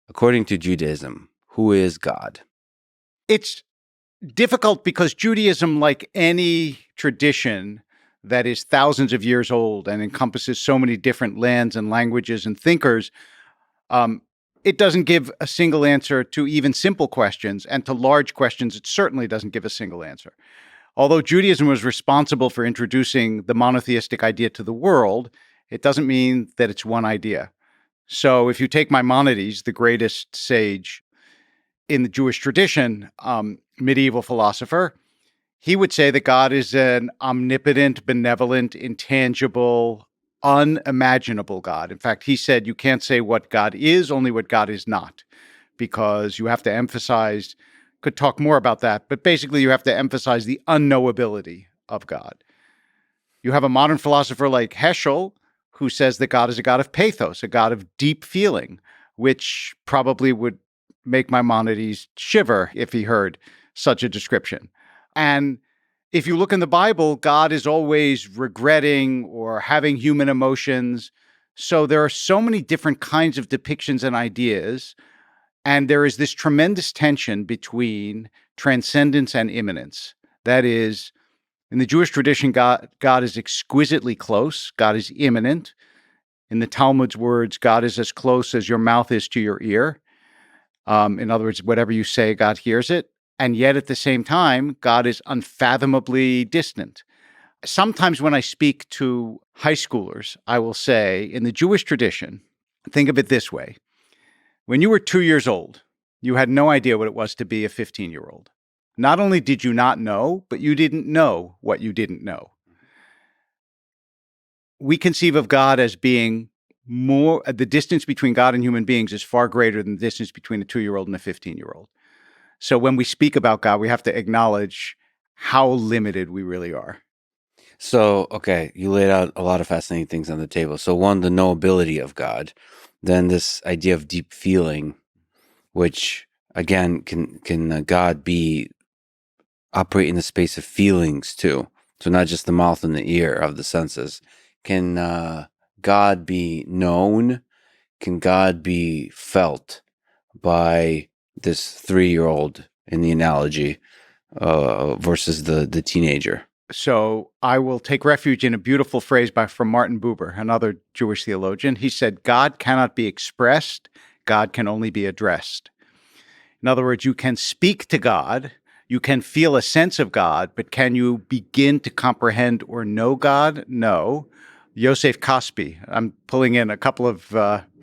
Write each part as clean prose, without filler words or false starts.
according to Judaism, who is God? It's difficult because Judaism, like any tradition that is thousands of years old and encompasses so many different lands and languages and thinkers, it doesn't give a single answer to even simple questions, and to large questions, it certainly doesn't give a single answer. Although Judaism was responsible for introducing the monotheistic idea to the world, it doesn't mean that it's one idea. So if you take Maimonides, the greatest sage in the Jewish tradition, medieval philosopher, he would say that God is an omnipotent, benevolent, intangible, unimaginable God. In fact, he said you can't say what God is, only what God is not, because you have to emphasize, could talk more about that, but basically you have to emphasize the unknowability of God. You have a modern philosopher like Heschel, who says that God is a God of pathos, a God of deep feeling, which probably would make Maimonides shiver if he heard such a description. And if you look in the Bible, God is always regretting or having human emotions. So there are so many different kinds of depictions and ideas. And there is this tremendous tension between transcendence and immanence. That is, in the Jewish tradition, God is exquisitely close. God is immanent. In the Talmud's words, God is as close as your mouth is to your ear. In other words, whatever you say, God hears it. And yet at the same time, God is unfathomably distant. Sometimes when I speak to high schoolers, I will say, in the Jewish tradition, think of it this way. When you were 2 years old, you had no idea what it was to be a 15-year-old. Not only did you not know, but you didn't know what you didn't know. We conceive of God as being more, the distance between God and human beings is far greater than the distance between a 2-year-old and a 15-year-old. So when we speak about God, we have to acknowledge how limited we really are. So, okay, you laid out a lot of fascinating things on the table. So one, the knowability of God, then this idea of deep feeling, which again, can God be operate in the space of feelings too? So not just the mouth and the ear of the senses. Can God be known? Can God be felt by this 3-year-old in the analogy versus the teenager? So I will take refuge in a beautiful phrase from Martin Buber, another Jewish theologian. He said, God cannot be expressed, God can only be addressed. In other words, you can speak to God, you can feel a sense of God, but can you begin to comprehend or know God? No. Yosef Kaspi, I'm pulling in a couple of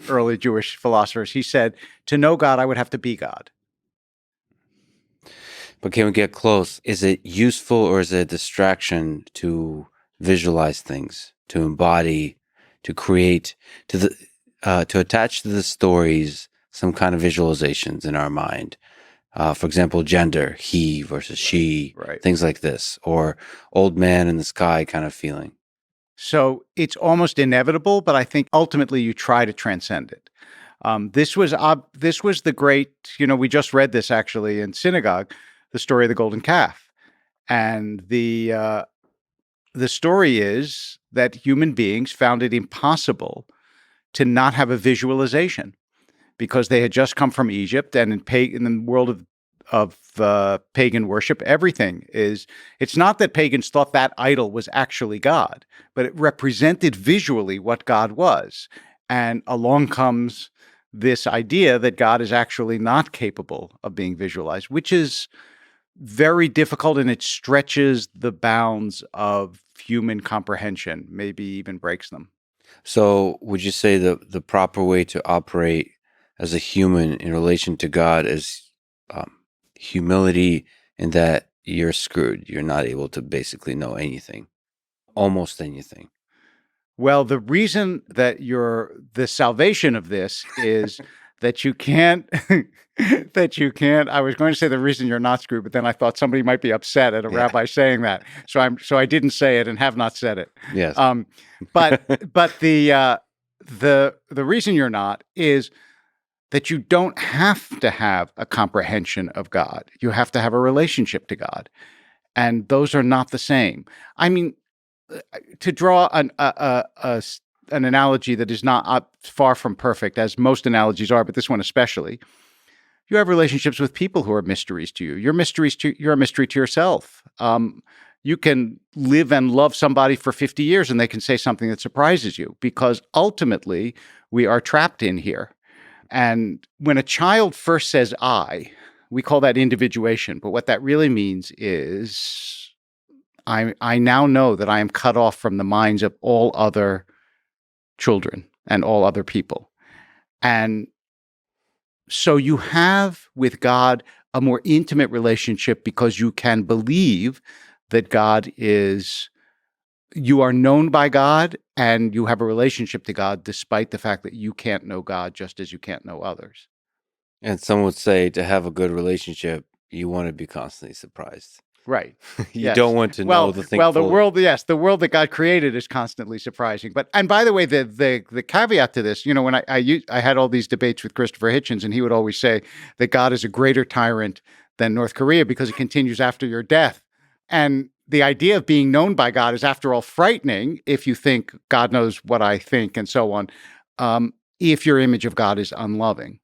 early Jewish philosophers. He said, to know God, I would have to be God. But can we get close? Is it useful or is it a distraction to visualize things, to embody, to create, to attach to the stories some kind of visualizations in our mind? For example, gender, he versus she, right. Things like this, or old man in the sky kind of feeling. So it's almost inevitable, but I think ultimately you try to transcend it. This was the great, we just read this actually in synagogue, the story of the golden calf. And the story is that human beings found it impossible to not have a visualization because they had just come from Egypt, and in the world of pagan worship, it's not that pagans thought that idol was actually God, but it represented visually what God was. And along comes this idea that God is actually not capable of being visualized, which is very difficult, and it stretches the bounds of human comprehension, maybe even breaks them. So would you say the proper way to operate as a human in relation to God is humility, in that you're screwed? You're not able to basically know anything, almost anything. Well, the reason that the salvation of this is that you can't, I was going to say the reason you're not screwed, but then I thought somebody might be upset at a rabbi saying that. So I didn't say it and have not said it. Yes. But the reason you're not is that you don't have to have a comprehension of God. You have to have a relationship to God. And those are not the same. I mean, to draw an analogy that is not far from perfect, as most analogies are, but this one especially. You have relationships with people who are mysteries to you. You're a mystery to yourself. You can live and love somebody for 50 years and they can say something that surprises you, because ultimately we are trapped in here. And when a child first says I, we call that individuation. But what that really means is I now know that I am cut off from the minds of all other children and all other people. And so you have with God a more intimate relationship because you can believe that you are known by God and you have a relationship to God, despite the fact that you can't know God just as you can't know others. And some would say to have a good relationship, you want to be constantly surprised. Right. You don't want to know the thing. Well, the world that God created is constantly surprising. And by the way, the caveat to this, when I had all these debates with Christopher Hitchens, and he would always say that God is a greater tyrant than North Korea because it continues after your death. And the idea of being known by God is, after all, frightening if you think God knows what I think and so on, if your image of God is unloving.